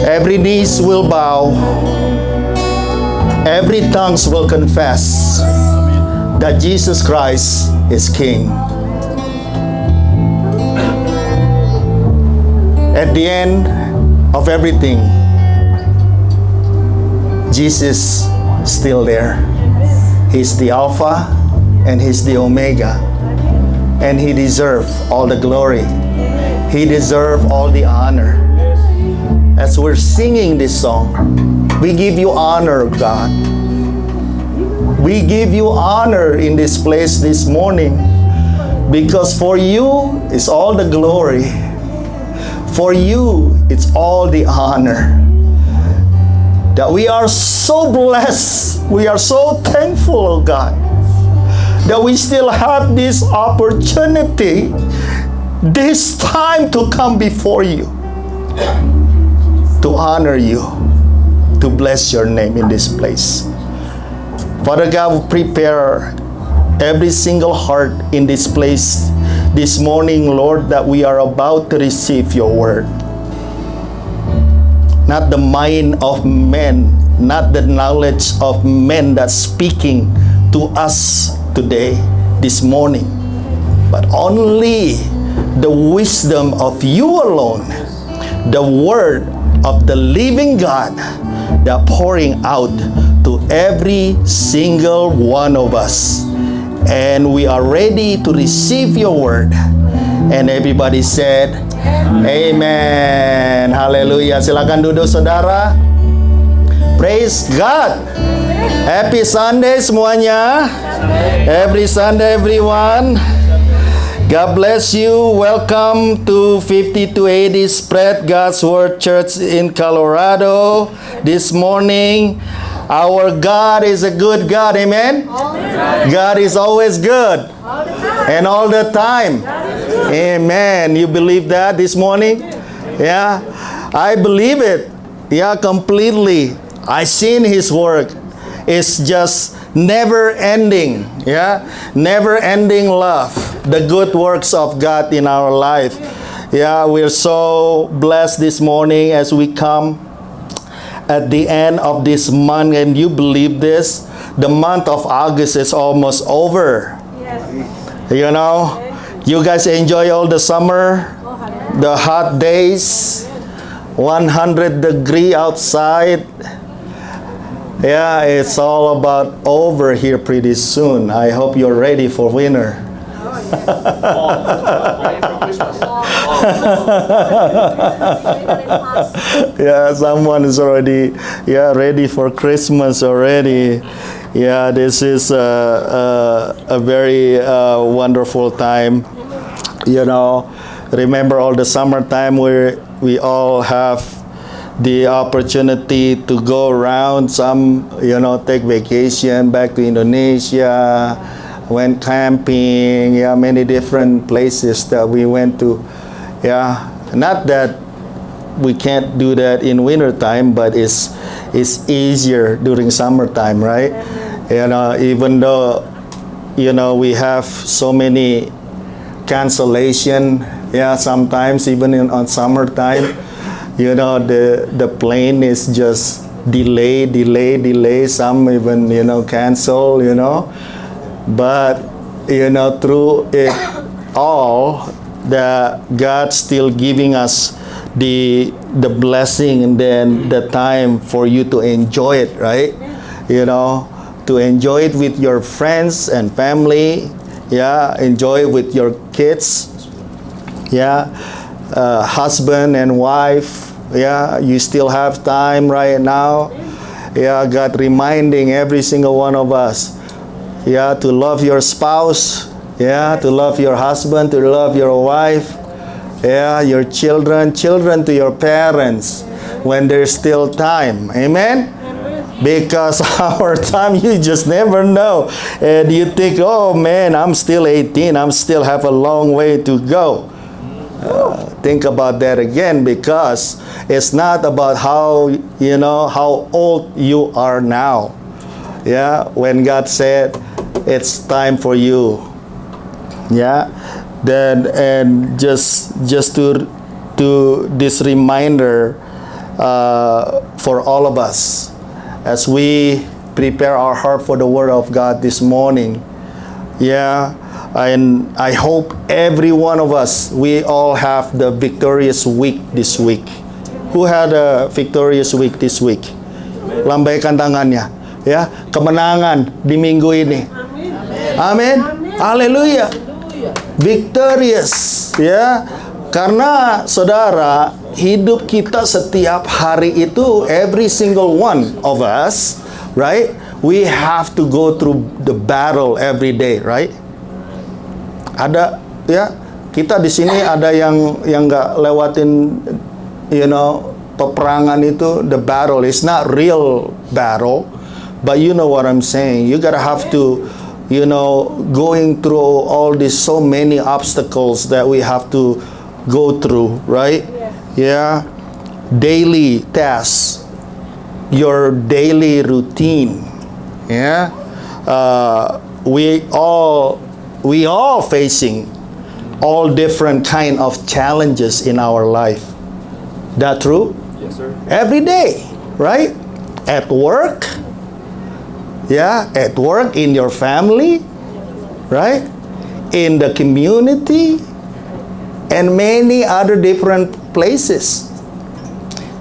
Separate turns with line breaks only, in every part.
Every knees will bow, every tongues will confess that Jesus Christ is King. At the end of everything, Jesus still there. He's the Alpha and He's the Omega. And He deserves all the glory. He deserves all the honor. As we're singing this song, we give you honor, God. We give you honor in this place this morning, because for you is all the glory. For you, it's all the honor. That we are so blessed, we are so thankful, oh God, that we still have this opportunity, this time to come before you, to honor you, to bless your name in this place. Father God, prepare every single heart in this place this morning, Lord, that we are about to receive your word. Not the mind of men, not the knowledge of men that's speaking to us today, this morning, but only the wisdom of you alone, the word of the living God that pouring out to every single one of us. And we are ready to receive your word. And everybody said, Amen. Hallelujah. Silakan duduk saudara. Praise God. Happy Sunday semuanya. Every Sunday everyone. God bless you. Welcome to 5280 Spread God's Word Church in Colorado. This morning, our God is a good God. Amen? God is always good. And all the time. Amen. You believe that this morning? Yeah. I believe it. Yeah, completely. I seen His work. It's just never ending. Yeah. Never ending love. The good works of God in our life. Yeah, we're so blessed this morning as we come at the end of this month. And you believe this? The month of August is almost over. Yes. You know, you guys enjoy all the summer, the hot days, 100 degree outside. Yeah, it's all about over here pretty soon. I hope you're ready for winter. Yeah, someone is already ready for Christmas already. Yeah, this is a very wonderful time. You know, remember all the summertime where we all have the opportunity to go around. Some, take vacation back to Indonesia, went camping. Yeah, many different places that we went to. Yeah, not that we can't do that in winter time, but it's easier during summertime, right? Even though we have so many cancellation. Yeah, sometimes even on summertime, the plane is just delay. Some even cancel. But through it all, God still giving us the blessing, and then the time for you to enjoy it, right? To enjoy it with your friends and family. Yeah, enjoy it with your kids. Yeah, husband and wife. Yeah, you still have time right now. Yeah, God reminding every single one of us. Yeah, to love your spouse. Yeah, to love your husband, to love your wife. Yeah, your children to your parents when there's still time. Amen? Because our time, you just never know. And you think, oh man, I'm still 18. I'm still have a long way to go. Think about that again, because it's not about how old you are now. Yeah, when God said it's time for you. Yeah, then and just to this reminder for all of us as we prepare our heart for the Word of God this morning. Yeah, and I hope every one of us, we all have the victorious week this week. Who had a victorious week this week? Lambaikan tangannya. Ya, kemenangan di minggu ini. Amin. Haleluya. Victorious. Ya, karena saudara, hidup kita setiap hari itu, every single one of us, right? We have to go through the battle every day, right? Ada, ya, kita di sini ada yang nggak lewatin, peperangan itu, the battle is not real battle, but you know what I'm saying. You gotta have to, going through all these so many obstacles that we have to go through, right? Yeah, daily tasks, your daily routine. Yeah, we all facing all different kind of challenges in our life. That true?
Yes, sir.
Every day, right? At work, yeah, at work, in your family, right? In the community, and many other different places.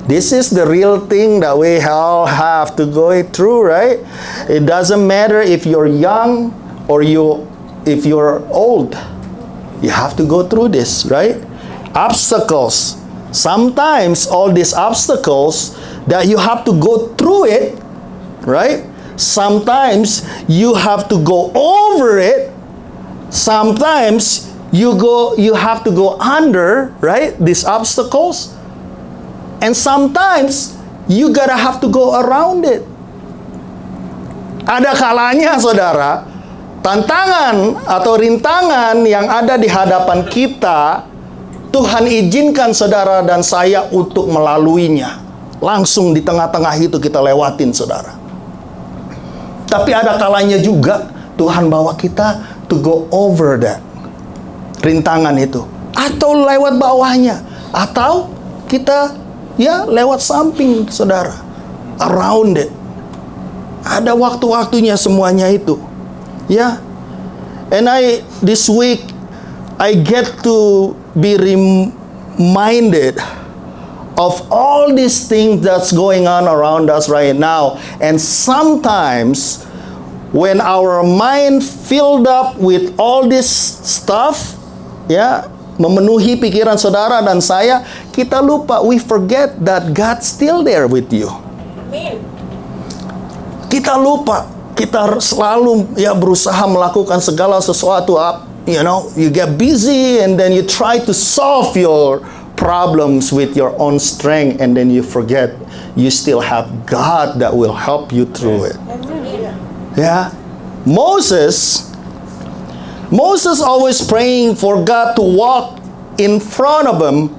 This is the real thing that we all have to go through, right? It doesn't matter if you're young or if you're old. You have to go through this, right? Obstacles. Sometimes all these obstacles that you have to go through it, right? Sometimes you have to go over it. Sometimes you have to go under, right? These obstacles. And sometimes you gotta have to go around it. Ada kalanya, saudara, tantangan atau rintangan yang ada di hadapan kita, Tuhan izinkan saudara dan saya untuk melaluinya. Langsung di tengah-tengah itu kita lewatin, saudara. Tapi ada kalanya juga Tuhan bawa kita to go over that rintangan itu, atau lewat bawahnya, atau kita lewat samping, saudara, around it. Ada waktu-waktunya semuanya itu. Ya. And this week I get to be reminded of all these things that's going on around us right now. And sometimes when our mind filled up with all this stuff, memenuhi pikiran saudara dan saya, kita lupa, we forget that God's still there with you.
Amen.
Kita lupa, kita selalu berusaha melakukan segala sesuatu, you get busy and then you try to solve your problems with your own strength, and then you forget you still have God that will help you through it. Yeah. Moses always praying for God to walk in front of him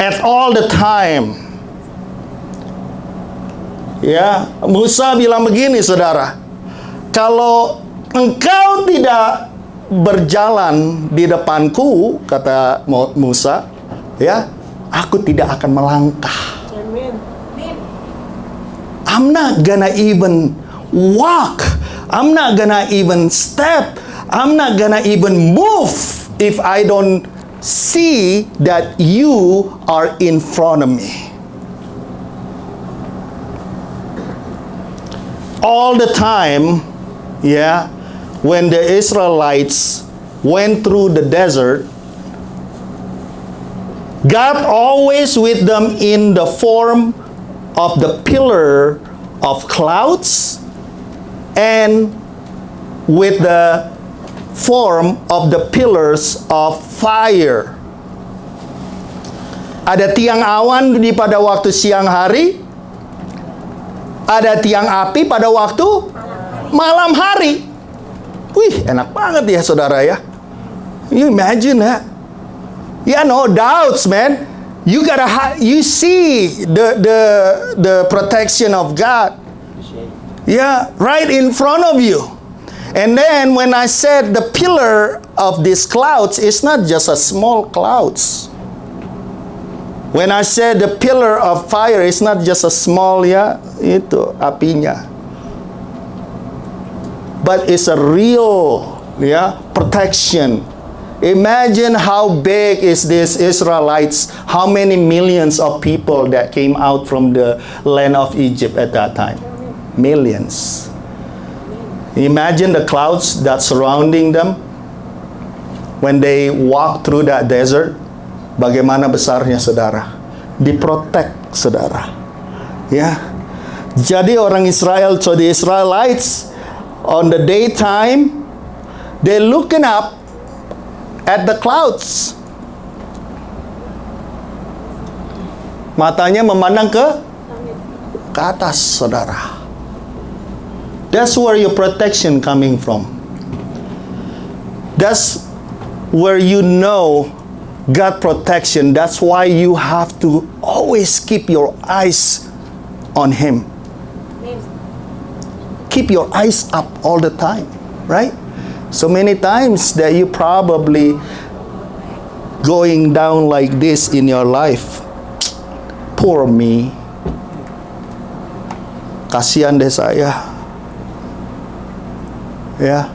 at all the time. Ya, Musa bilang begini, saudara, kalau engkau tidak berjalan di depanku, kata Musa, aku tidak akan melangkah. I'm not gonna even walk. I'm not gonna even step. I'm not gonna even move if I don't see that you are in front of me. All the time, when the Israelites went through the desert, God always with them in the form of the pillar of clouds and with the form of the pillars of fire. Ada tiang awan pada waktu siang hari, ada tiang api pada waktu malam hari. Wih, enak banget ya, saudara ya. You imagine that? No doubts, man. You see the protection of God. Right in front of you. And then when I said the pillar of these clouds, it's not just a small clouds. When I say the pillar of fire, it's not just a small, ya, itu apinya. But it's a real, ya, protection. Imagine how big is this Israelites, how many millions of people that came out from the land of Egypt at that time. Millions. Imagine the clouds that surrounding them when they walk through that desert. Bagaimana besarnya saudara, diprotek saudara, ya. Jadi orang Israel, so the Israelites on the daytime, they looking up at the clouds. Matanya memandang ke atas saudara. That's where your protection coming from. That's where you know God protection. That's why you have to always keep your eyes on Him. Keep your eyes up all the time, right? So many times that you probably going down like this in your life. Poor me. Kasihan deh saya. Ya.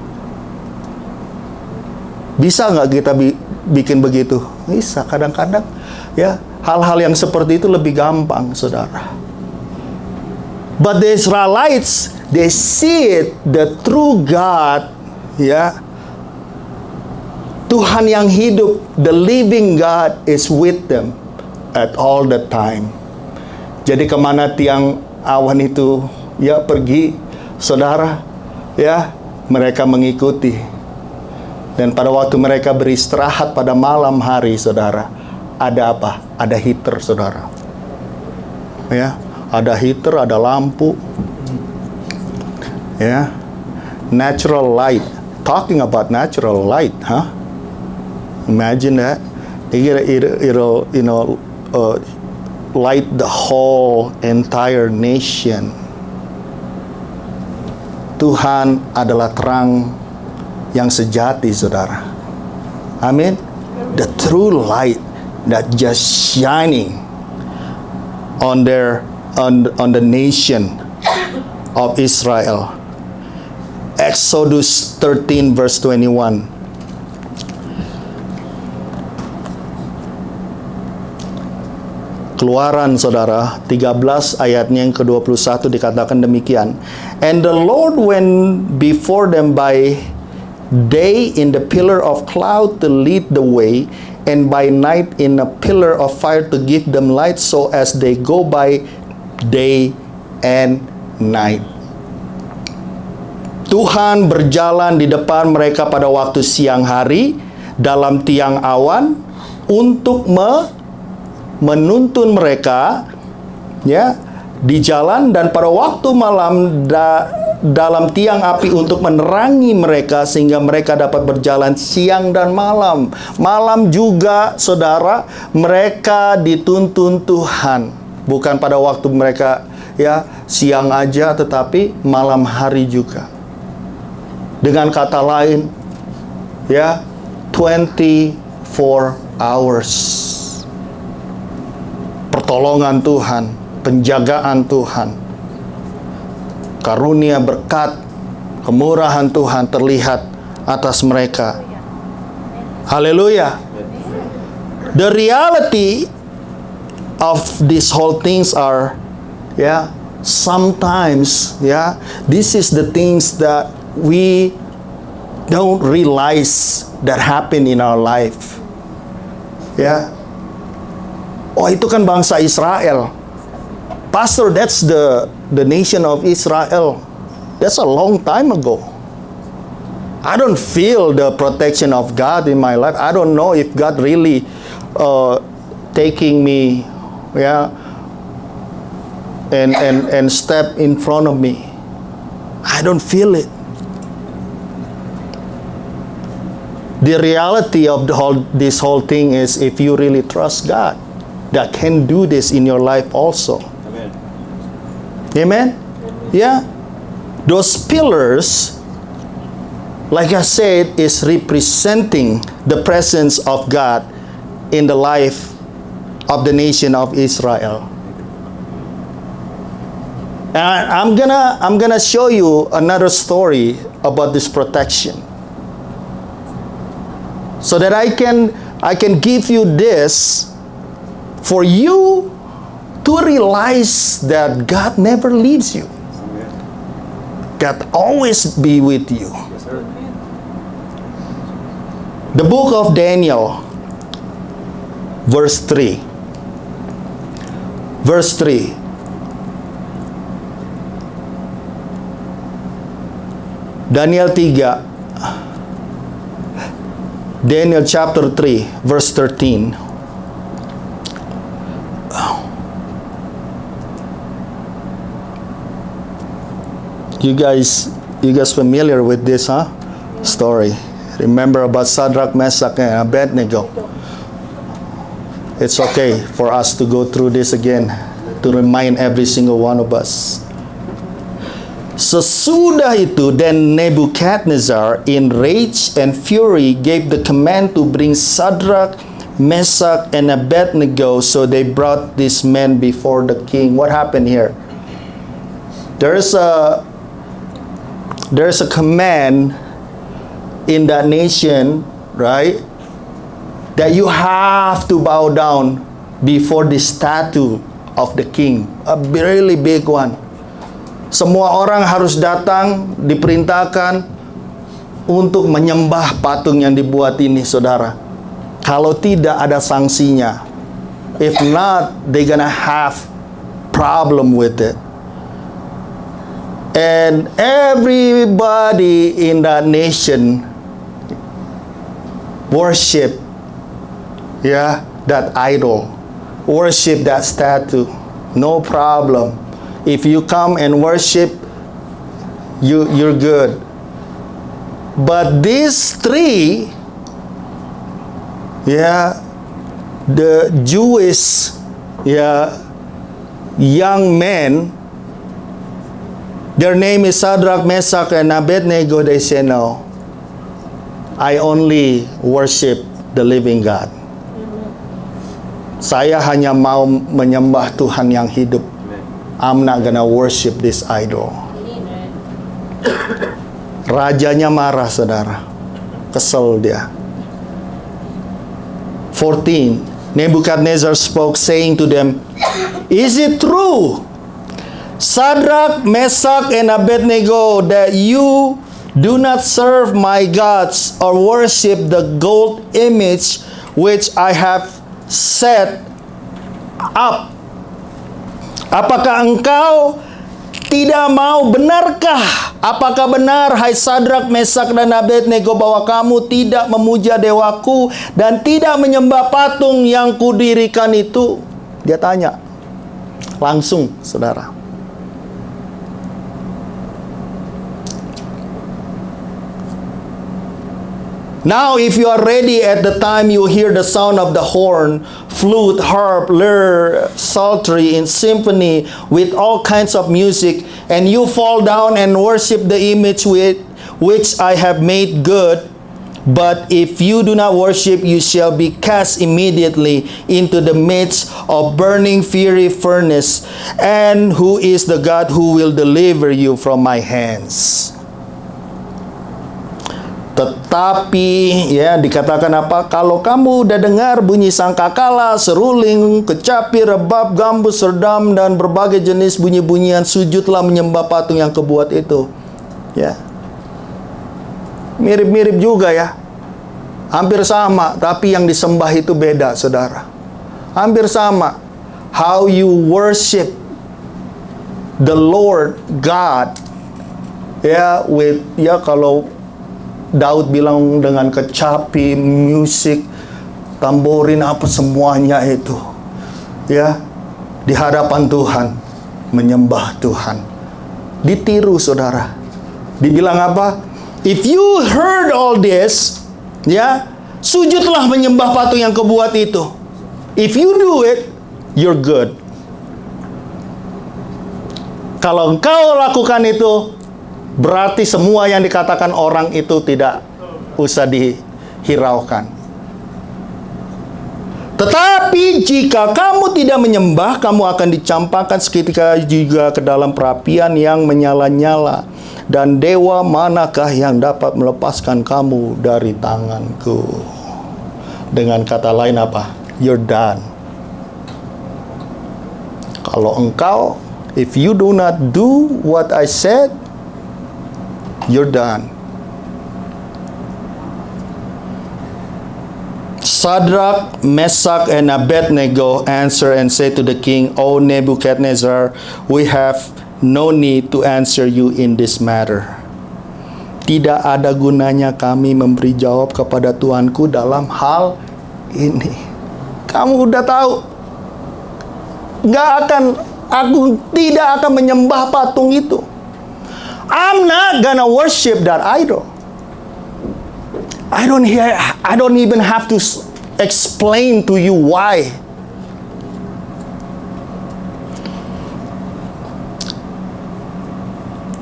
Bisa nggak kita bikin begitu? Bisa, kadang-kadang ya, hal-hal yang seperti itu lebih gampang saudara. But the Israelites, they see it, the true God, ya, Tuhan yang hidup, the living God is with them at all the time. Jadi kemana tiang awan itu ya pergi saudara, ya, mereka mengikuti. Dan pada waktu mereka beristirahat pada malam hari, saudara, ada apa? Ada heater, saudara. Ya, ada heater, ada lampu. Ya, natural light. Talking about natural light, huh? Imagine that. It'll light the whole entire nation. Tuhan adalah terang yang sejati, saudara. Amin. The true light that just shining on the nation of Israel. Exodus 13 verse 21. Keluaran saudara 13 ayatnya yang ke-21 dikatakan demikian. And the Lord went before them by day in the pillar of cloud to lead the way, and by night in a pillar of fire to give them light, so as they go by day and night. Tuhan berjalan di depan mereka pada waktu siang hari dalam tiang awan untuk menuntun mereka, ya, di jalan, dan pada waktu malam dalam tiang api untuk menerangi mereka sehingga mereka dapat berjalan siang dan malam. Malam juga, saudara, mereka dituntun Tuhan. Bukan pada waktu mereka ya siang aja, tetapi malam hari juga. Dengan kata lain, ya, 24 hours. Pertolongan Tuhan, penjagaan Tuhan, karunia berkat, kemurahan Tuhan terlihat atas mereka. Haleluya. The reality of these whole things are, yeah, sometimes, yeah, this is the things that we don't realize that happen in our life. Yeah. Oh, itu kan bangsa Israel. Pastor, that's the nation of Israel. That's a long time ago. I don't feel the protection of God in my life. I don't know if God really taking me, yeah, and step in front of me. I don't feel it. The reality of this whole thing is, if you really trust God, that can do this in your life also. Amen. Amen? Yeah. Those pillars, like I said, is representing the presence of God in the life of the nation of Israel. And I'm gonna show you another story about this protection, so that I can give you this for you to realize that God never leaves you. God always be with you. The book of Daniel, verse 3. Verse 3. Daniel 3. Daniel chapter 3, verse 13. You guys familiar with this, story? Remember about Shadrach, Meshach, and Abednego? It's okay for us to go through this again to remind every single one of us. Sesudah itu, then Nebuchadnezzar in rage and fury gave the command to bring Shadrach, Meshach, and Abednego. So they brought these men before the king. What happened here? There's a command in that nation, right? That you have to bow down before the statue of the king. A really big one. Semua orang harus datang, diperintahkan untuk menyembah patung yang dibuat ini, saudara. Kalau tidak, ada sanksinya. If not, they're gonna have problem with it. And everybody in that nation worship, that idol, worship that statue. No problem. If you come and worship, you're good. But these three, the Jewish, young men, their name is Shadrach, Meshach, and Abednego. They say, no, I only worship the living God. Saya hanya mau menyembah Tuhan yang hidup. I'm not gonna worship this idol. Rajanya marah, saudara. Kesel dia. 14. Nebuchadnezzar spoke, saying to them, is it true, Shadrach, Meshach, and Abednego, that you do not serve my gods or worship the gold image which I have set up? Apakah engkau tidak mau? Benarkah? Apakah benar, hai Shadrach, Meshach, dan Abednego, bahwa kamu tidak memuja dewaku dan tidak menyembah patung yang kudirikan itu? Dia tanya langsung, saudara. Now, if you are ready at the time you hear the sound of the horn, flute, harp, lyre, psaltery, in symphony with all kinds of music, and you fall down and worship the image which I have made good, but if you do not worship, you shall be cast immediately into the midst of burning fiery furnace. And who is the God who will deliver you from my hands? Tetapi dikatakan apa? Kalau kamu udah dengar bunyi sangkakala, seruling, kecapi, rebab, gambus, redam, dan berbagai jenis bunyi-bunyian, sujudlah menyembah patung yang kebuat itu. Mirip-mirip juga ya. Hampir sama, tapi yang disembah itu beda, saudara. Hampir sama. How you worship the Lord God. Kalau Daud bilang dengan kecapi, musik, tamborin, apa semuanya itu. Di hadapan Tuhan, menyembah Tuhan. Ditiru, saudara. Dibilang apa? If you heard all this, sujudlah menyembah patung yang kebuat itu. If you do it, you're good. Kalau engkau lakukan itu, berarti semua yang dikatakan orang itu tidak usah dihiraukan. Tetapi jika kamu tidak menyembah, kamu akan dicampakkan seketika juga ke dalam perapian yang menyala-nyala. Dan dewa manakah yang dapat melepaskan kamu dari tanganku? Dengan kata lain apa? You're done. Kalau engkau, if you do not do what I said, you're done. Shadrach, Meshach, and Abednego answer and say to the king, O Nebuchadnezzar, we have no need to answer you in this matter. Tidak ada gunanya kami memberi jawab kepada Tuanku dalam hal ini. Kamu udah tahu. Aku tidak akan menyembah patung itu. I'm not gonna worship that idol. I don't even have to explain to you why.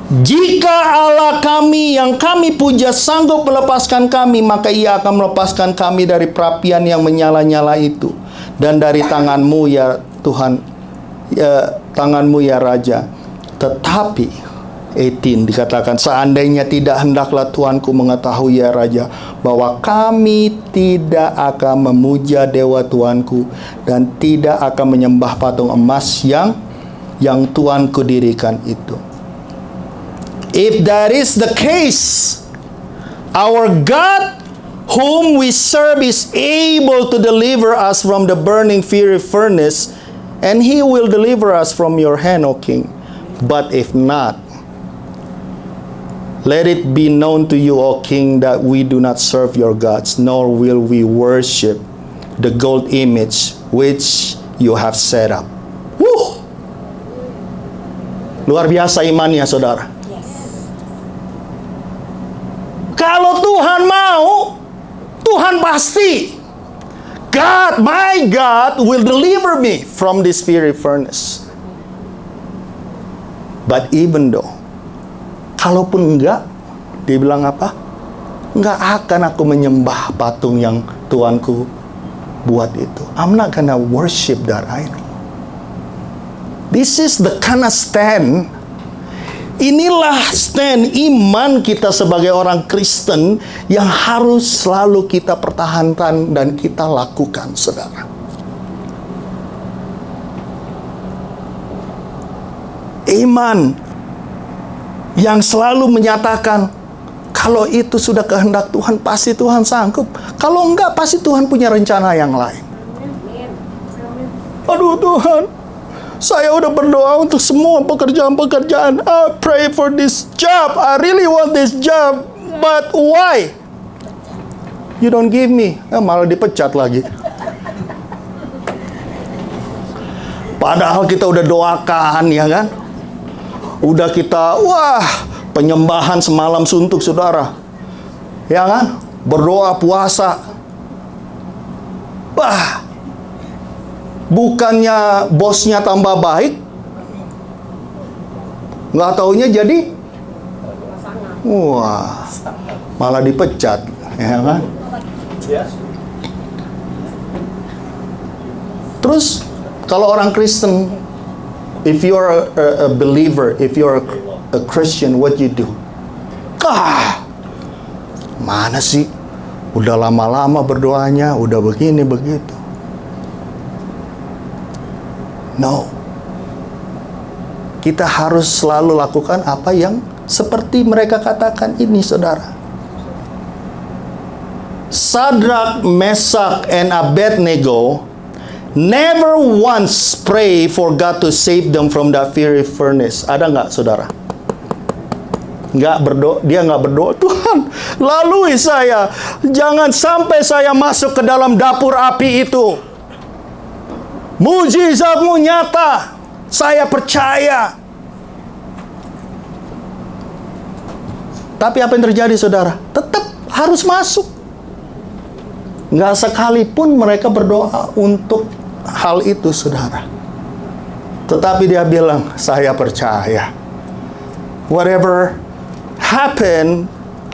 Jika Allah kami yang kami puja sanggup melepaskan kami, maka Ia akan melepaskan kami dari perapian yang menyala-nyala itu, dan dari tanganmu ya Tuhan, ya, tanganmu ya Raja. Tetapi 18 dikatakan, seandainya tidak, hendaklah Tuanku mengetahui ya Raja, bahwa kami tidak akan memuja dewa Tuanku dan tidak akan menyembah patung emas yang Tuanku dirikan itu. If that is the case, our God whom we serve is able to deliver us from the burning fiery furnace, and He will deliver us from your hand, O King. But if not, let it be known to you, O King, that we do not serve your gods, nor will we worship the gold image which you have set up. Woo! Luar biasa imannya, saudara. Kalau Tuhan mau, Tuhan pasti. God, my God, will deliver me from this fiery furnace. But even though, kalaupun enggak, dia bilang apa? Enggak akan aku menyembah patung yang Tuanku buat itu. I'm not gonna worship that idol. This is the kind of stand. Inilah stand iman kita sebagai orang Kristen yang harus selalu kita pertahankan dan kita lakukan, saudara. Iman yang selalu menyatakan, kalau itu sudah kehendak Tuhan, pasti Tuhan sanggup. Kalau enggak, pasti Tuhan punya rencana yang lain. Aduh Tuhan, saya udah berdoa untuk semua pekerjaan-pekerjaan. I pray for this job. I really want this job. But why? You don't give me. Malah dipecat lagi. Padahal kita udah doakan, ya kan? Udah kita, penyembahan semalam suntuk, saudara. Ya kan? Berdoa, puasa. Bukannya bosnya tambah baik, nggak taunya jadi, malah dipecat, ya kan? Terus kalau orang Kristen, if you are a believer, if you are a Christian, what you do? Mana sih? Udah lama-lama berdoanya, udah begini begitu. No. Kita harus selalu lakukan apa yang seperti mereka katakan ini, saudara. Shadrach, Meshach, and Abednego never once pray for God to save them from that fiery furnace. Ada nggak, saudara? Dia nggak berdoa, Tuhan, lalui saya, jangan sampai saya masuk ke dalam dapur api itu. Mujizatmu nyata, saya percaya. Tapi apa yang terjadi, saudara? Tetap harus masuk. Nggak sekalipun mereka berdoa untuk hal itu, saudara. Tetapi dia bilang, saya percaya. Whatever happen,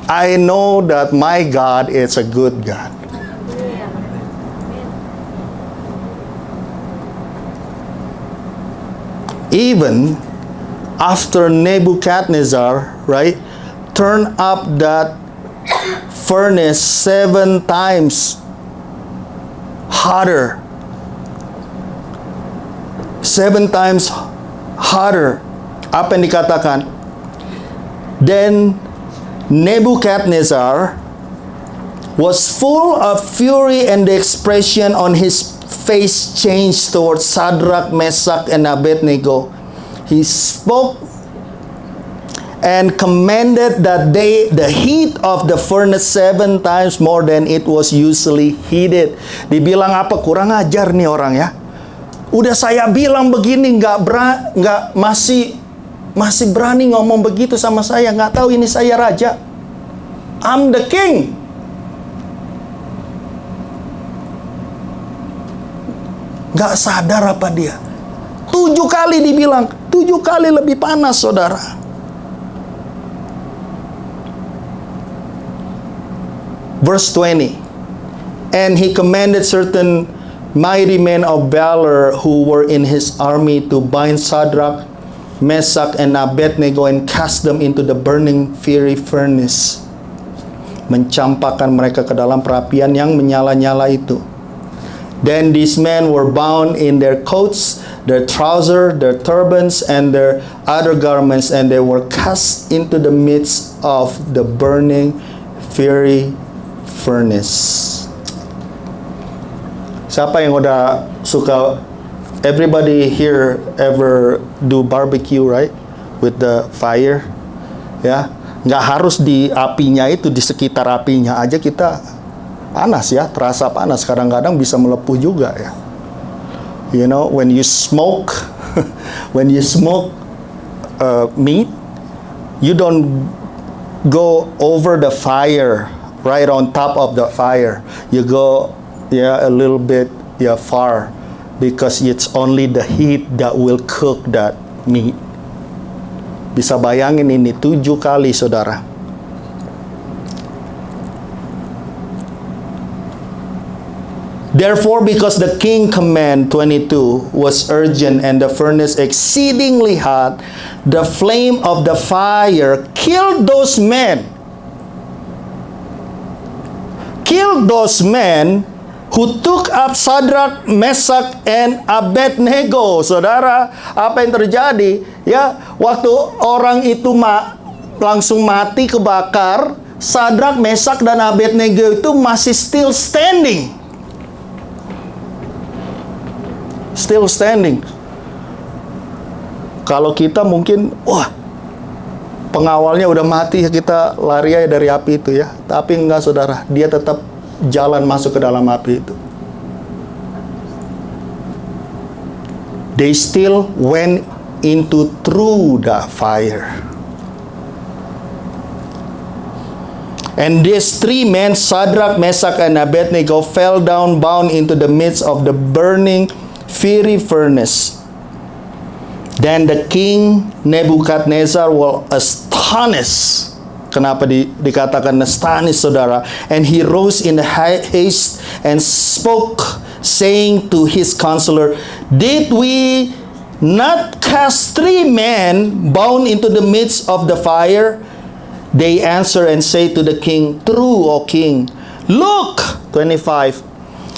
I know that my God is a good God. even after Nebuchadnezzar, right, turned up that furnace 7 times hotter. 7 times hotter. Apa yang dikatakan? Then Nebuchadnezzar was full of fury, and the expression on his face changed towards Shadrach, Meshach, and Abednego. He spoke and commanded that the heat of the furnace 7 times more than it was usually heated. Dibilang apa? Kurang ajar nih orang ya. Udah saya bilang begini, masih berani ngomong begitu sama saya. Nggak tahu ini saya raja. I'm the king. Nggak sadar apa dia. 7 kali dibilang, 7 kali lebih panas, saudara. Verse 20. And he commanded certain mighty men of valor who were in his army to bind Shadrach, Meshach, and Abednego and cast them into the burning fiery furnace. Mencampakkan mereka ke dalam perapian yang menyala-nyala itu. Then these men were bound in their coats, their trousers, their turbans, and their other garments, and they were cast into the midst of the burning fiery furnace. Siapa yang udah suka? Everybody here ever do barbecue, right? With the fire, ya. Nggak harus di apinya itu, di sekitar apinya aja kita panas ya, terasa panas. Kadang-kadang bisa melepuh juga ya. You know, when you smoke, meat, you don't go over the fire, right on top of the fire. You go, a little bit, far, because it's only the heat that will cook that meat. Bisa bayangin ini 7 kali, saudara. Therefore, because the king command, 22, was urgent and the furnace exceedingly hot, the flame of the fire killed those men. Killed those men who took up Shadrach, Meshach, and Abednego. Saudara, apa yang terjadi? Ya, waktu orang itu langsung mati kebakar, Shadrach, Meshach, dan Abednego itu masih still standing. Still standing. Kalau kita mungkin, pengawalnya udah mati, kita lari aja dari api itu ya. Tapi enggak, saudara, dia tetap jalan masuk ke dalam api itu. They still went into through the fire. And these 3 men, Shadrach, Meshach, and Abednego, fell down bound into the midst of the burning fiery furnace. Then the king Nebuchadnezzar was astonished. Kenapa dikatakan astonished, saudara? And he rose in haste and spoke, saying to his counselor, "Did we not cast 3 men bound into the midst of the fire?" They answer and say to the king, "True, O king." Look, 25.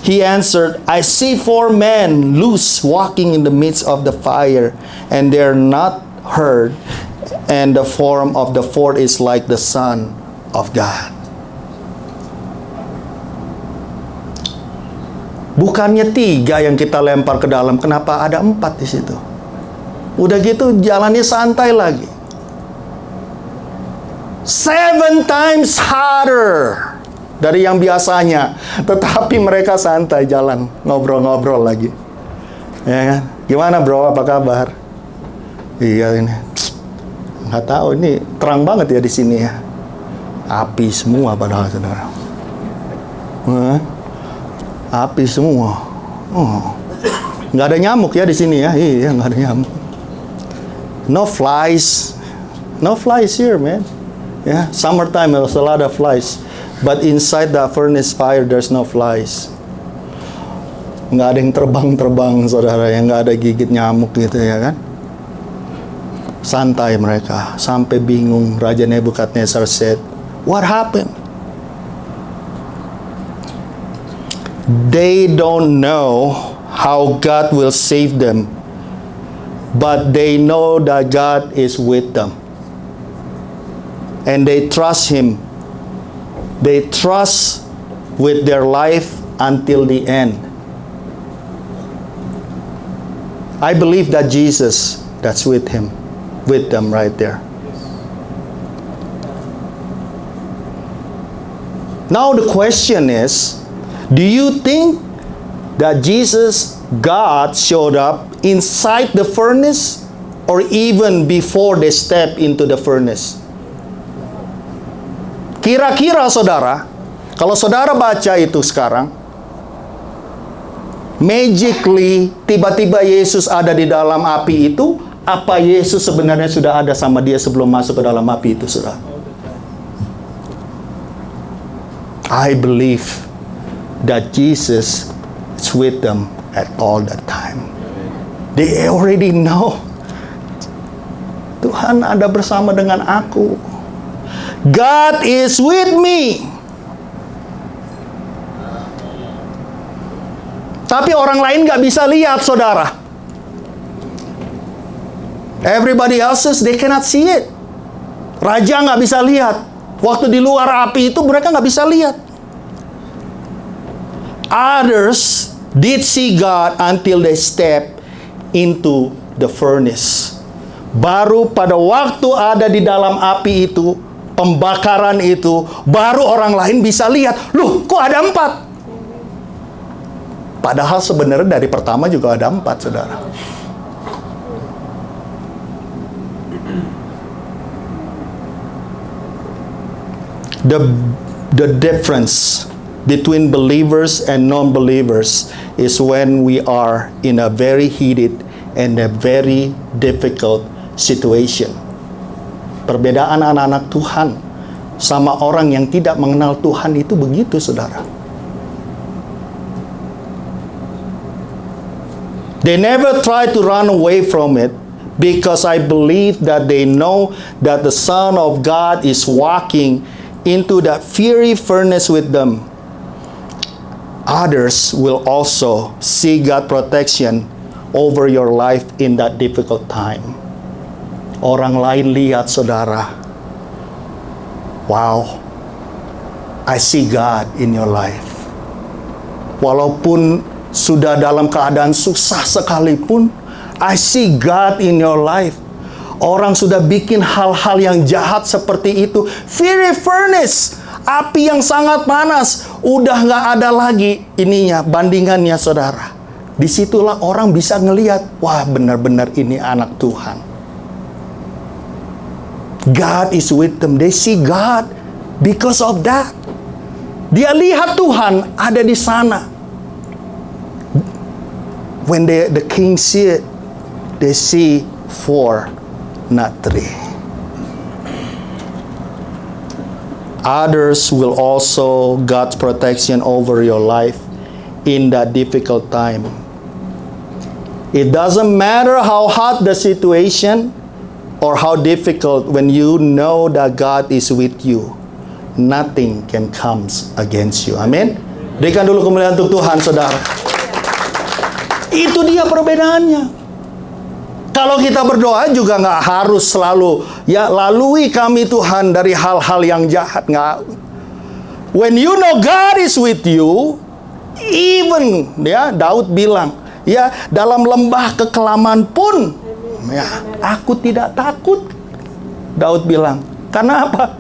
He answered, "I see 4 men loose walking in the midst of the fire, and they are not hurt, and the form of the 4th is like the Son of God." Bukannya 3 yang kita lempar ke dalam, kenapa ada 4 di situ? Udah gitu jalannya santai lagi. 7 times harder dari yang biasanya, tetapi mereka santai jalan, ngobrol-ngobrol lagi. Ya kan? Gimana bro, apa kabar? Iya ini. Nggak tahu, ini terang banget ya di sini ya. Api semua padahal, saudara. Api semua. Nggak ada nyamuk ya di sini ya. Iya, nggak ada nyamuk. No flies. No flies here, man. Yeah, summertime there's a lot of flies. But inside the furnace fire, there's no flies. Nggak ada yang terbang-terbang, saudara, yang nggak ada gigit nyamuk gitu ya kan. Santai mereka, sampai bingung. Raja Nebukadnezar said, "What happened?" They don't know how God will save them, but they know that God is with them. And they trust Him. They trust with their life until the end. I believe that Jesus, that's with Him, with them right there. Now the question is, do you think that Jesus, God, showed up inside the furnace or even before they step into the furnace? Kira-kira saudara, kalau saudara baca itu sekarang, magically tiba-tiba Yesus ada di dalam api itu, apa Yesus sebenarnya sudah ada sama dia sebelum masuk ke dalam api itu, saudara? I believe that Jesus is with them at all that time. They already know. Tuhan ada bersama dengan aku. God is with me. Tapi orang lain gak bisa lihat, saudara. Everybody else, they cannot see it. Raja gak bisa lihat. Waktu di luar api itu mereka gak bisa lihat. Others did see God until they step into the furnace. Baru pada waktu ada di dalam api itu, pembakaran itu, baru orang lain bisa lihat, loh kok ada 4? Padahal sebenarnya dari pertama juga ada 4, saudara. The difference between believers and non-believers is when we are in a very heated and a very difficult situation. Perbedaan anak-anak Tuhan sama orang yang tidak mengenal Tuhan itu begitu, saudara. They never try to run away from it because I believe that they know that the Son of God is walking into that fiery furnace with them. Others will also see God's protection over your life in that difficult time. Orang lain lihat, saudara, wow, I see God in your life. Walaupun sudah dalam keadaan susah sekalipun, I see God in your life. Orang sudah bikin hal-hal yang jahat seperti itu. Fiery furnace, api yang sangat panas, udah gak ada lagi ininya, bandingannya, saudara. Disitulah orang bisa ngelihat, wah benar-benar ini anak Tuhan. God is with them. They see God because of that. Dia lihat Tuhan ada di sana. When the king see it, they see 4, not 3. Others will also God's protection over your life in that difficult time. It doesn't matter how hot the situation or how difficult, when you know that God is with you, nothing can come against you. Amin. Berikan dulu kemuliaan untuk Tuhan, saudara. Itu dia perbedaannya. Kalau kita berdoa juga nggak harus selalu, ya lalui kami Tuhan dari hal-hal yang jahat. Nggak. When you know God is with you, even ya Daud bilang, ya dalam lembah kekelaman pun, ya aku tidak takut. Daud bilang, karena apa?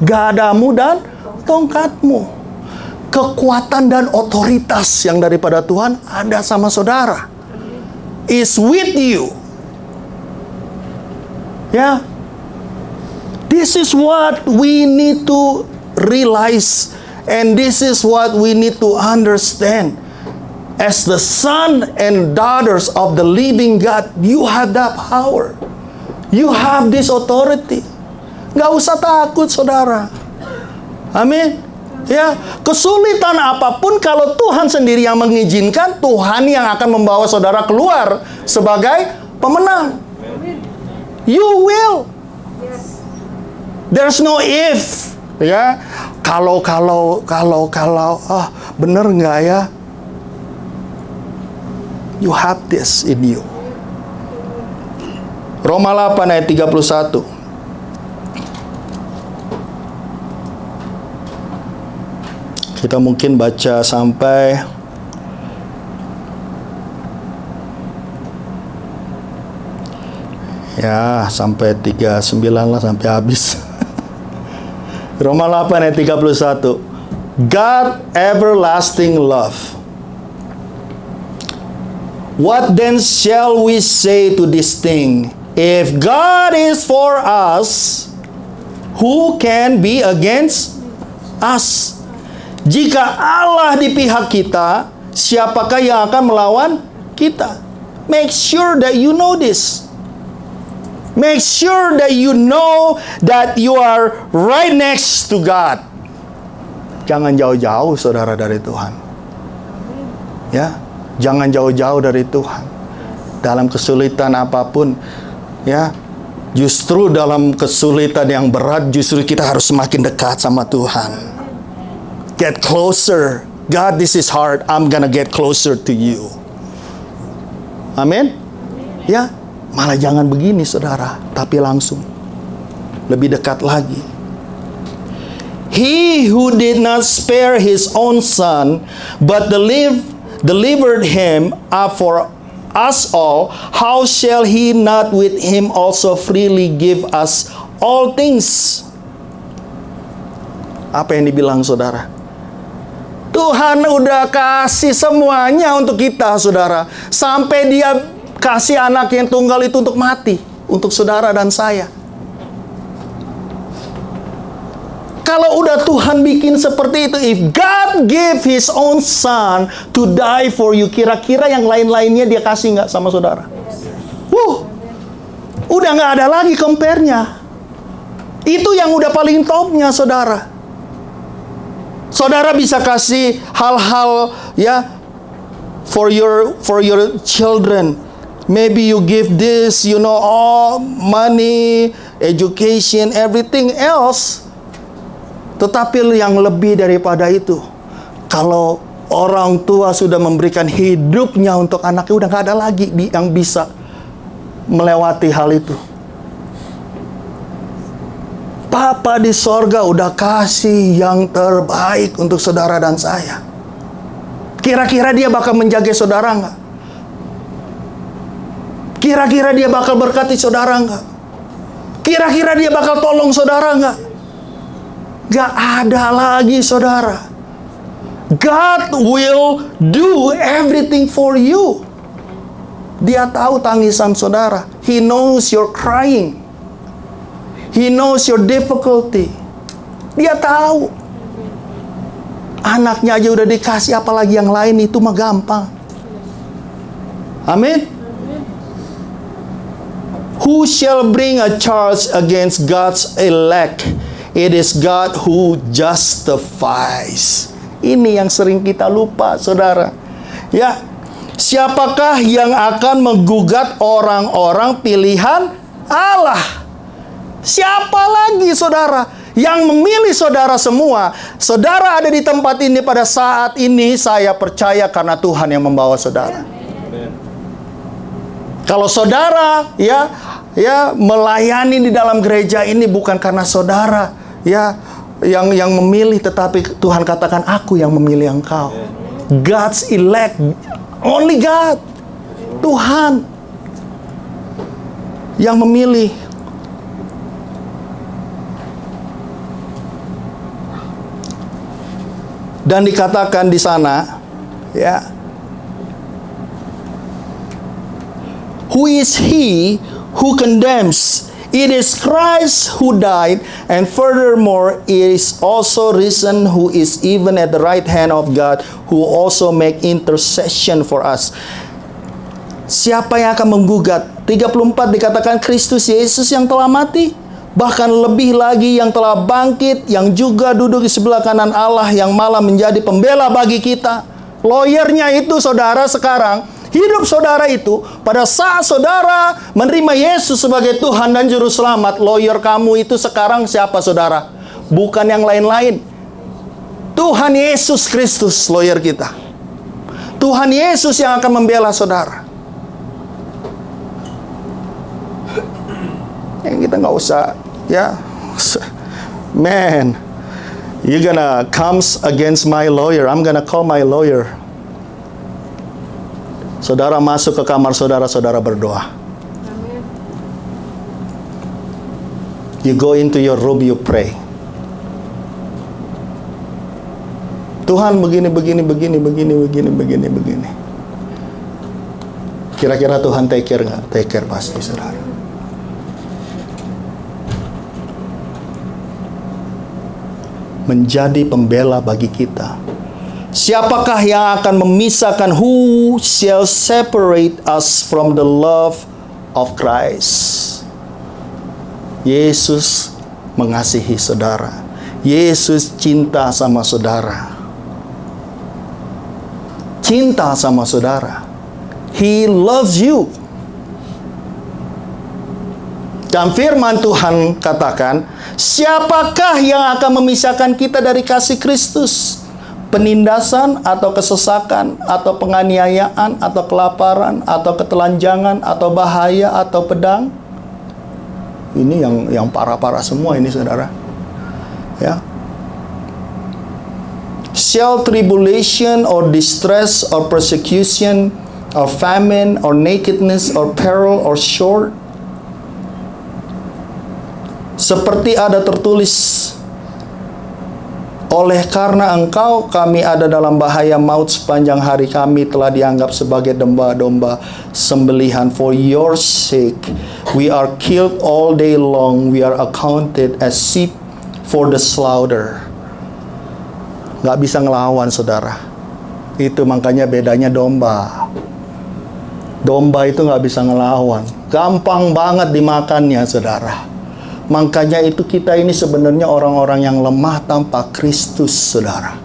Gadamu dan tongkatmu. Kekuatan dan otoritas yang daripada Tuhan ada sama saudara. Is with you. Ya. This is what we need to realize, and this is what we need to understand. As the son and daughters of the living God, you have that power. You have this authority. Gak usah takut, saudara. Amin. Ya, kesulitan apapun kalau Tuhan sendiri yang mengizinkan, Tuhan yang akan membawa saudara keluar sebagai pemenang. You will. There's no if. Ya, kalau, bener nggak ya? You have this in you. Roma 8 ayat 31. Kita mungkin baca sampai sampai 39 lah, sampai habis. Roma 8 ayat 31. God everlasting love. What then shall we say to this thing? If God is for us, who can be against us? Jika Allah di pihak kita, siapakah yang akan melawan kita? Make sure that you know this. Make sure that you know that you are right next to God. Jangan jauh-jauh saudara dari Tuhan. Ya, jangan jauh-jauh dari Tuhan. Dalam kesulitan apapun, ya, justru dalam kesulitan yang berat, justru kita harus semakin dekat sama Tuhan. Get closer. God, this is hard. I'm gonna get closer to you. Amin. Ya, malah jangan begini saudara, tapi langsung lebih dekat lagi. He who did not spare his own son, but delivered him up for us all, how shall he not with him also freely give us all things? Apa yang dibilang saudara? Tuhan udah kasih semuanya untuk kita saudara. Sampai dia kasih anak yang tunggal itu untuk mati, untuk saudara dan saya. Kalau udah Tuhan bikin seperti itu, if God gave His own Son to die for you, kira-kira yang lain-lainnya dia kasih nggak sama saudara? Udah nggak ada lagi compare-nya. Itu yang udah paling topnya saudara. Saudara bisa kasih hal-hal ya for your children. Maybe you give this, all money, education, everything else. Tetapi yang lebih daripada itu, kalau orang tua sudah memberikan hidupnya untuk anaknya, udah gak ada lagi yang bisa melewati hal itu. Papa di sorga udah kasih yang terbaik untuk saudara dan saya. Kira-kira dia bakal menjaga saudara nggak? Kira-kira dia bakal berkati saudara nggak? Kira-kira dia bakal tolong saudara nggak? Gak ada lagi saudara. God will do everything for you. Dia tahu tangisan saudara. He knows you're crying. He knows your difficulty. Dia tahu. Anaknya aja udah dikasih, apalagi yang lain itu mah gampang. Amin. Who shall bring a charge against God's elect? It is God who justifies. Ini yang sering kita lupa, saudara. Ya, siapakah yang akan menggugat orang-orang pilihan Allah? Siapa lagi, saudara, yang memilih saudara semua? Saudara ada di tempat ini pada saat ini, saya percaya karena Tuhan yang membawa saudara. Kalau saudara ya melayani di dalam gereja ini bukan karena saudara yang memilih, tetapi Tuhan katakan aku yang memilih engkau. God's elect, only God, Tuhan yang memilih. Dan dikatakan di sana, ya, who is he who condemns? It is Christ who died, and furthermore is also risen, who is even at the right hand of God, who also make intercession for us. Siapa yang akan menggugat? 34 dikatakan Kristus Yesus yang telah mati, bahkan lebih lagi yang telah bangkit, yang juga duduk di sebelah kanan Allah, yang malah menjadi pembela bagi kita. Lawyernya itu saudara sekarang Hidup saudara itu, pada saat saudara menerima Yesus sebagai Tuhan dan Juru Selamat, lawyer kamu itu sekarang siapa saudara? Bukan yang lain-lain. Tuhan Yesus Kristus lawyer kita. Tuhan Yesus yang akan membela saudara. Yang kita nggak usah, ya, man, you gonna comes against my lawyer, I'm gonna call my lawyer. Saudara masuk ke kamar saudara, saudara berdoa. You go into your room, you pray. Tuhan begini. Kira-kira Tuhan take care nggak? Take care pasti, saudara. Menjadi pembela bagi kita. Siapakah yang akan memisahkan? Who shall separate us from the love of Christ? Yesus mengasihi saudara. Yesus cinta sama saudara. Cinta sama saudara. He loves you. Dan firman Tuhan katakan, siapakah yang akan memisahkan kita dari kasih Kristus? Penindasan atau kesesakan atau penganiayaan atau kelaparan atau ketelanjangan atau bahaya atau pedang? Ini yang parah-parah semua ini, saudara. Ya. Shall tribulation or distress or persecution or famine or nakedness or peril or sword? Seperti ada tertulis, oleh karena engkau kami ada dalam bahaya maut, sepanjang hari kami telah dianggap sebagai domba-domba sembelihan. For your sake we are killed all day long, we are accounted as sheep for the slaughter. Gak bisa ngelawan, saudara. Itu makanya bedanya domba. Domba itu gak bisa ngelawan. Gampang banget dimakannya, saudara. Makanya itu kita ini sebenarnya orang-orang yang lemah tanpa Kristus, saudara.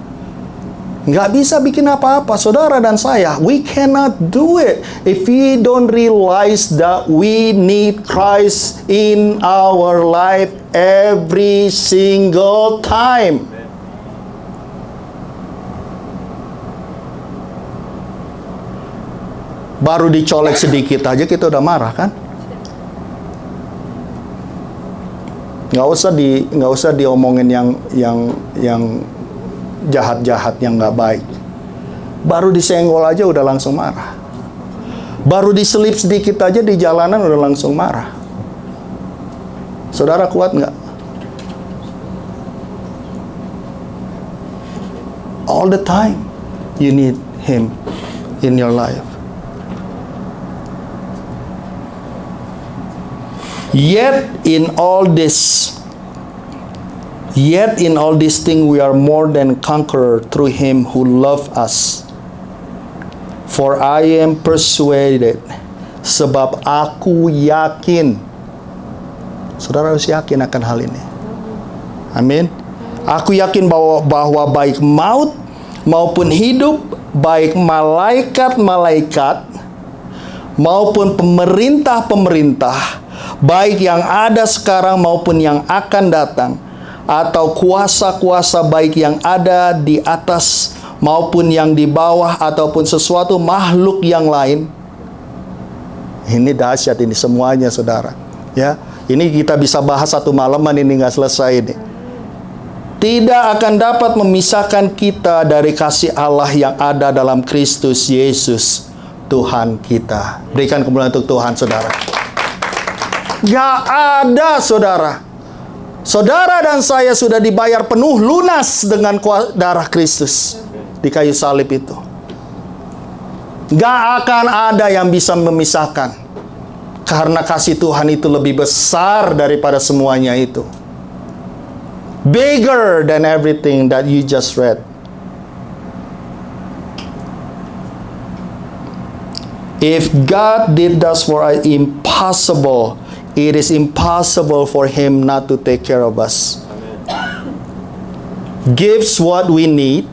Nggak bisa bikin apa-apa, saudara dan saya. We cannot do it if we don't realize that we need Christ in our life every single time. Baru dicolek sedikit aja kita udah marah, kan? Nggak usah diomongin yang jahat-jahat, yang nggak baik. Baru disenggol aja udah langsung marah. Baru diselip sedikit aja di jalanan udah langsung marah. Saudara kuat nggak? All the time you need Him in your life. Yet in all this thing we are more than conqueror through Him who loved us. For I am persuaded, sebab aku yakin. Saudara harus yakin akan hal ini. Amin. Aku yakin bahwa baik maut maupun hidup, baik malaikat-malaikat maupun pemerintah-pemerintah, baik yang ada sekarang maupun yang akan datang, atau kuasa-kuasa baik yang ada di atas maupun yang di bawah, ataupun sesuatu makhluk yang lain. Ini dahsyat ini semuanya, saudara. Ya, ini kita bisa bahas satu malaman, ini nggak selesai ini. Tidak akan dapat memisahkan kita dari kasih Allah yang ada dalam Kristus Yesus Tuhan kita. Berikan kemuliaan untuk Tuhan, saudara. Gak ada, saudara. Saudara dan saya sudah dibayar penuh lunas dengan darah Kristus di kayu salib itu. Gak akan ada yang bisa memisahkan, karena kasih Tuhan itu lebih besar daripada semuanya itu. Bigger than everything that you just read. If God did that for us, impossible. It is impossible for Him not to take care of us. Gives what we need.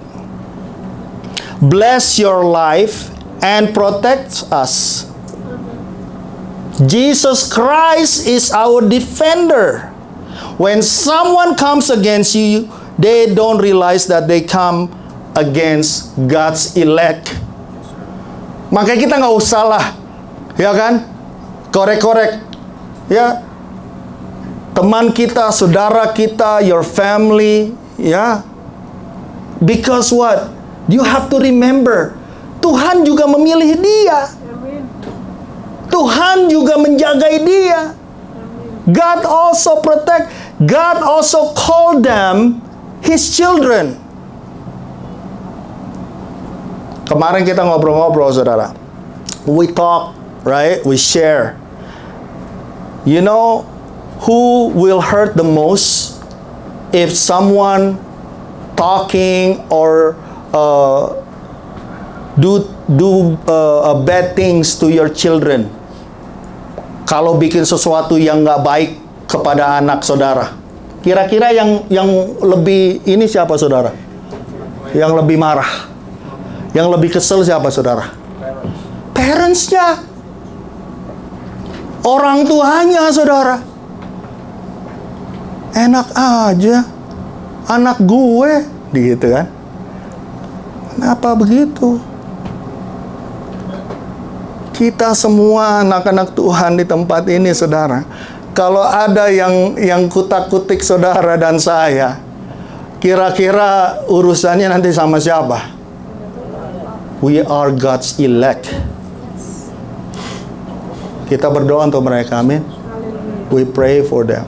Bless your life and protects us. Jesus Christ is our defender. When someone comes against you, they don't realize that they come against God's elect. Makanya kita nggak usah lah, ya kan, korek-korek, ya, teman kita, saudara kita, your family, ya. Because what? You have to remember, Tuhan juga memilih dia. Tuhan juga menjagai dia. God also protect. God also called them His children. Kemarin kita ngobrol-ngobrol, saudara. We talk, right? We share. You know who will hurt the most if someone talking or do bad things to your children? Kalau bikin sesuatu yang nggak baik kepada anak saudara, kira-kira yang lebih ini siapa, saudara? Yang lebih marah, yang lebih kesel siapa, saudara? Parents-nya, orang tuanya, saudara. Enak aja, anak gue, gitu kan? Kenapa begitu? Kita semua anak-anak Tuhan di tempat ini, saudara. Kalau ada yang kutak-kutik saudara dan saya, kira-kira urusannya nanti sama siapa? We are God's elect. Kita berdoa untuk mereka, amin. We pray for them.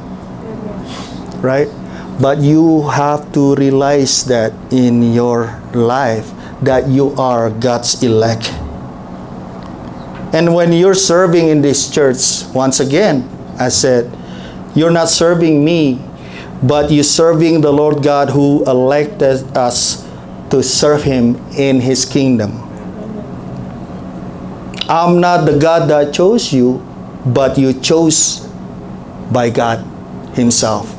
Right? But you have to realize that in your life, that you are God's elect. And when you're serving in this church, once again, I said, you're not serving me, but you're serving the Lord God who elected us to serve Him in His kingdom. I'm not the God that chose you, but you chose by God Himself.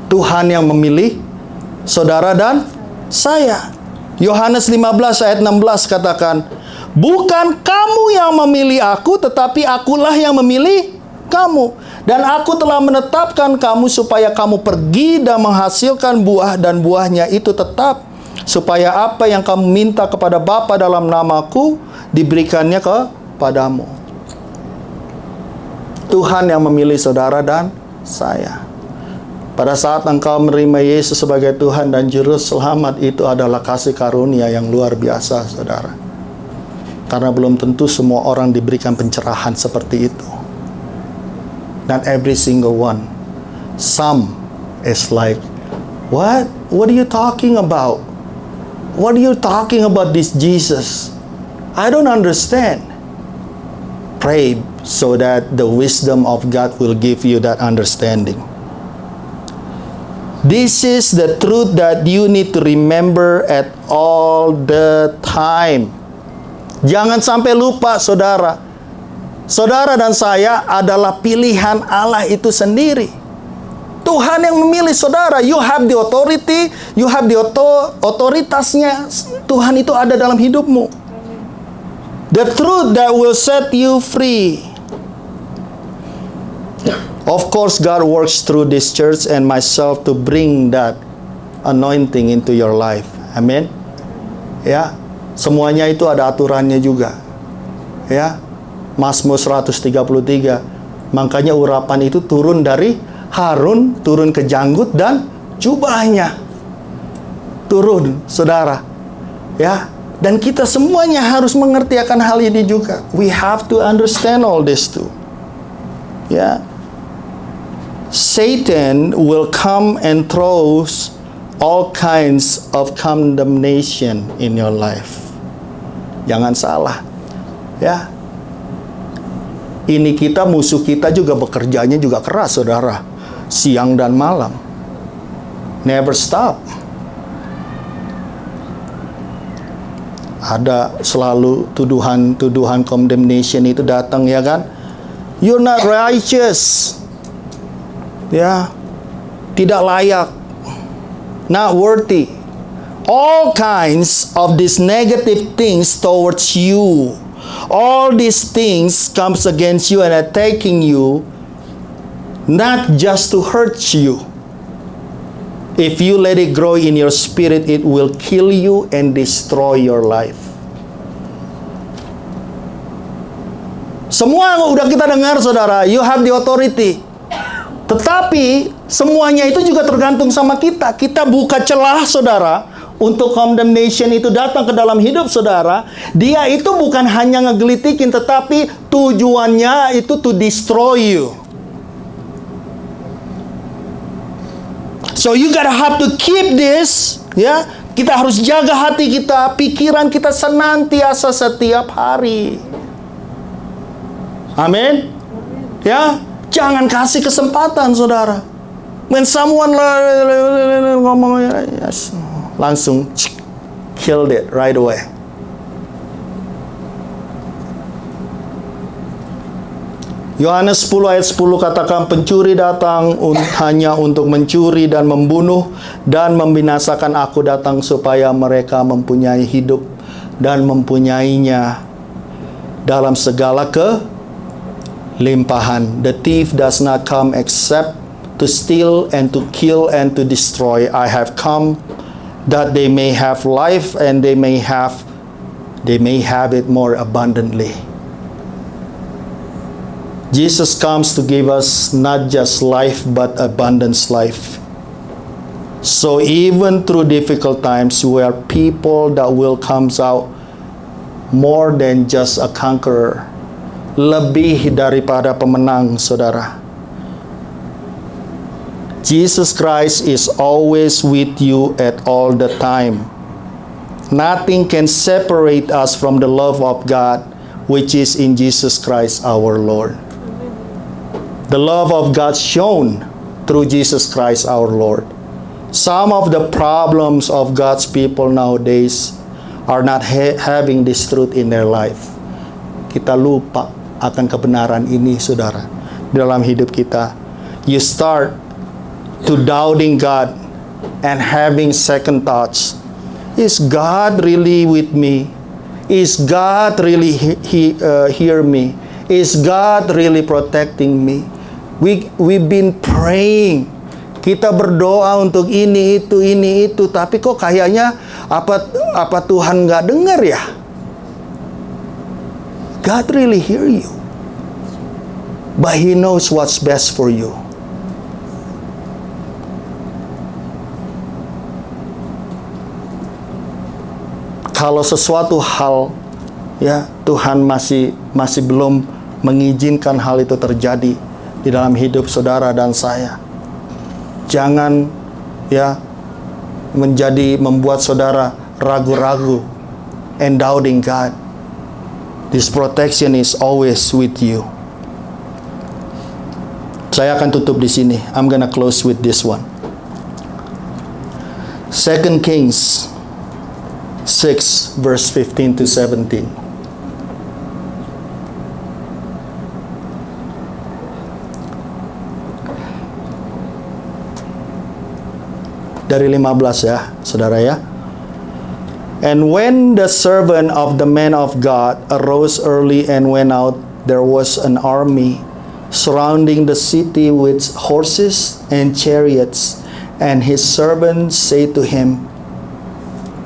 Tuhan yang memilih saudara dan saya. Yohanes 15 ayat 16 katakan, bukan kamu yang memilih aku, tetapi akulah yang memilih kamu. Dan aku telah menetapkan kamu supaya kamu pergi dan menghasilkan buah, dan buahnya itu tetap, supaya apa yang kamu minta kepada Bapa dalam namaku, diberikannya kepadamu. Tuhan yang memilih saudara dan saya. Pada saat engkau menerima Yesus sebagai Tuhan dan Juru Selamat, itu adalah kasih karunia yang luar biasa, saudara. Karena belum tentu semua orang diberikan pencerahan seperti itu. Not every single one. Some is like, what? What are you talking about? What are you talking about this Jesus? I don't understand. Pray so that the wisdom of God will give you that understanding. This is the truth that you need to remember at all the time. Jangan sampai lupa, saudara. Saudara dan saya adalah pilihan Allah itu sendiri. Tuhan yang memilih saudara. You have the authority, you have the otoritasnya. Tuhan itu ada dalam hidupmu. The truth that will set you free. Of course, God works through this church and myself to bring that anointing into your life. Amin. Ya, semuanya itu ada aturannya juga. Ya, Mazmur 133. Makanya urapan itu turun dari Harun, turun ke janggut dan jubahnya. Turun, saudara. Ya, dan kita semuanya harus mengerti akan hal ini juga. We have to understand all this too. Ya. Satan will come and throws all kinds of condemnation in your life. Jangan salah. Ya. Ini kita, musuh kita juga bekerjanya juga keras, saudara. Siang dan malam. Never stop. Ada selalu tuduhan condemnation itu datang, ya kan? You're not righteous. Ya, tidak layak, not worthy all kinds of these negative things towards you. All these things comes against you and attacking you, not just to hurt you. If you let it grow in your spirit, it will kill you and destroy your life. Semua yang udah kita dengar, saudara, you have the authority. Tetapi semuanya itu juga tergantung sama kita. Kita buka celah, saudara, untuk condemnation itu datang ke dalam hidup saudara. Dia itu bukan hanya ngegelitikin, tetapi tujuannya itu to destroy you. So you gotta have to keep this, ya. Kita harus jaga hati kita, pikiran kita senantiasa setiap hari. Amin. Ya, jangan kasih kesempatan, saudara. When someone ngomong, yes, langsung killed it right away. Yohanes 10 ayat 10 katakan, pencuri datang hanya untuk mencuri dan membunuh dan membinasakan. Aku datang supaya mereka mempunyai hidup dan mempunyainya dalam segala kelimpahan. The thief does not come except to steal and to kill and to destroy. I have come that they may have life and they may have it more abundantly. Jesus comes to give us not just life but abundance life. So even through difficult times, we are people that will comes out more than just a conqueror. Lebih daripada pemenang, saudara. Jesus Christ is always with you at all the time. Nothing can separate us from the love of God, which is in Jesus Christ our Lord. The love of God shown through Jesus Christ our Lord. Some of the problems of God's people nowadays are not having this truth in their life. Kita lupa akan kebenaran ini, saudara, dalam hidup kita. You start to doubting God and having second thoughts. Is God really with me? Is God really hear me? Is God really protecting me? We've been praying. Kita berdoa untuk ini itu, tapi kok kayaknya apa Tuhan nggak dengar ya? God really hear you, but He knows what's best for you. Kalau sesuatu hal, ya, Tuhan masih belum mengizinkan hal itu terjadi di dalam hidup saudara dan saya, jangan, ya, membuat saudara ragu-ragu and doubting God. This protection is always with you. Saya akan tutup di sini. I'm gonna close with this one. 2 Kings 6 verse 15 to 17. Dari 15 ya, saudara ya. And when the servant of the man of God arose early and went out, there was an army surrounding the city with horses and chariots. And his servants said to him,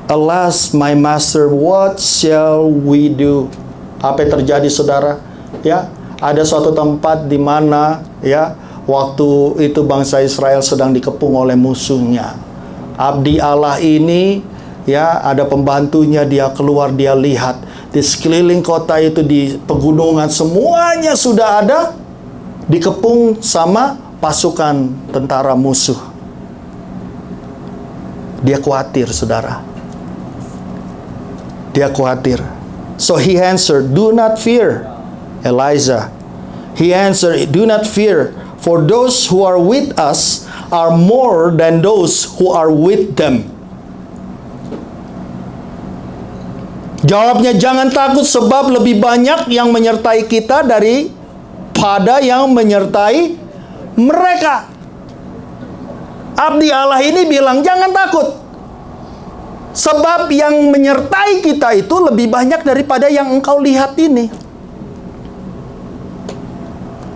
Alas, my master, what shall we do? Apa yang terjadi, saudara? Ya, ada suatu tempat di mana, ya, waktu itu bangsa Israel sedang dikepung oleh musuhnya. Abdi Allah ini, ya, ada pembantunya, dia keluar, dia lihat di sekeliling kota itu, di pegunungan, semuanya sudah ada dikepung sama pasukan tentara musuh. Dia khawatir, saudara. Dia khawatir. So he answered, Do not fear, Elijah. He answered, Do not fear, for those who are with us are more than those who are with them. Jawabnya, jangan takut, sebab lebih banyak yang menyertai kita daripada yang menyertai mereka. Abdi Allah ini bilang, jangan takut. Sebab yang menyertai kita itu lebih banyak daripada yang engkau lihat ini.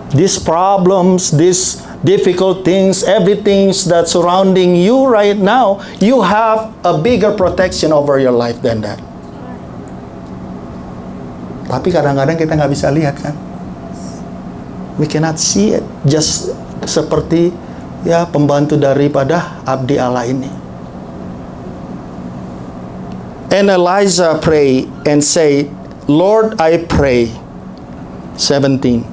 These problems, these difficult things, everything that surrounding you right now, you have a bigger protection over your life than that. Tapi kadang-kadang kita nggak bisa lihat kan. We cannot see it. Just seperti ya pembantu daripada abdi Allah ini. And Elijah prayed and said, Lord, I pray. 17.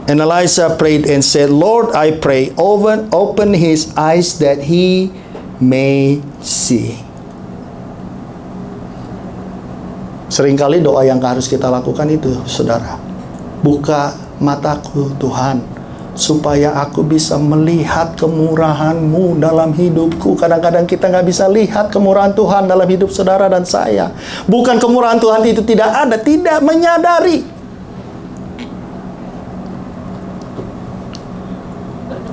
And Elijah prayed and said, Lord, I pray, open his eyes that he may see. Seringkali doa yang harus kita lakukan itu, saudara. Buka mataku, Tuhan, supaya aku bisa melihat kemurahan-Mu dalam hidupku. Kadang-kadang kita nggak bisa lihat kemurahan Tuhan dalam hidup saudara dan saya. Bukan kemurahan Tuhan itu tidak ada, tidak menyadari.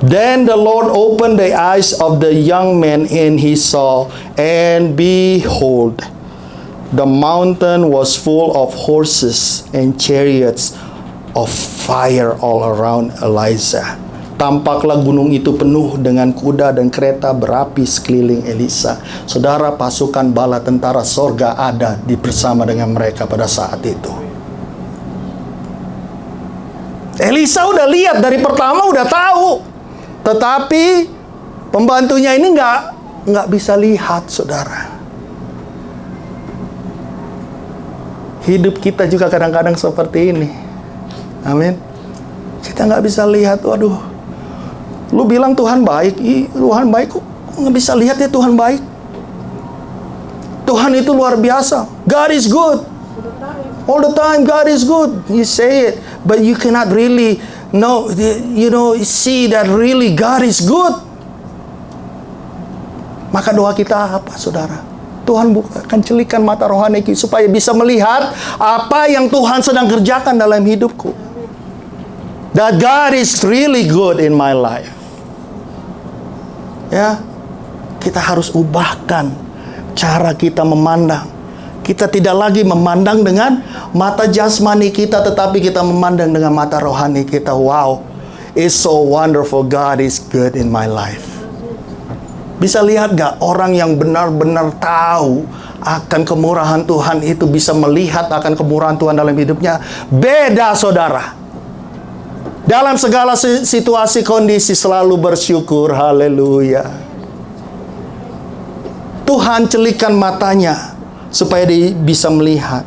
Then the Lord opened the eyes of the young man, and he saw, and behold, the mountain was full of horses and chariots of fire all around Elijah. Tampaklah gunung itu penuh dengan kuda dan kereta berapi sekeliling Elisa. Saudara, pasukan bala tentara sorga ada bersama dengan mereka pada saat itu. Elisa udah lihat dari pertama, udah tahu. Tetapi pembantunya ini nggak bisa lihat, saudara. Hidup kita juga kadang-kadang seperti ini. Amin. Kita nggak bisa lihat, waduh. Lu bilang Tuhan baik, Tuhan baik kok nggak bisa lihat ya Tuhan baik. Tuhan itu luar biasa. God is good. All the time God is good. You say it, but you cannot really see that really God is good. Maka doa kita apa, saudara? Tuhan bukakan celikan mata rohani supaya bisa melihat apa yang Tuhan sedang kerjakan dalam hidupku. That God is really good in my life. Ya, kita harus ubahkan cara kita memandang. Kita tidak lagi memandang dengan mata jasmani kita, tetapi kita memandang dengan mata rohani kita. Wow, it's so wonderful. God is good in my life. Bisa lihat gak orang yang benar-benar tahu akan kemurahan Tuhan itu bisa melihat akan kemurahan Tuhan dalam hidupnya? Beda, saudara. Dalam segala situasi kondisi selalu bersyukur. Haleluya. Tuhan celikan matanya supaya dia bisa melihat.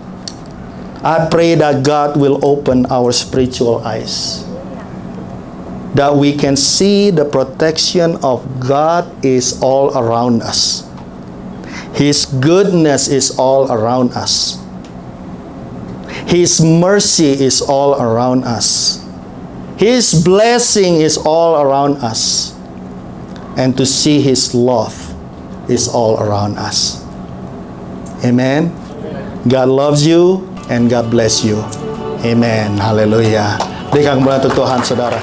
I pray that God will open our spiritual eyes, that we can see the protection of God is all around us. His goodness is all around us. His mercy is all around us. His blessing is all around us. And to see His love is all around us. Amen. God loves you and God bless you. Amen. Haleluya. Berikan kemuliaan untuk Tuhan, saudara.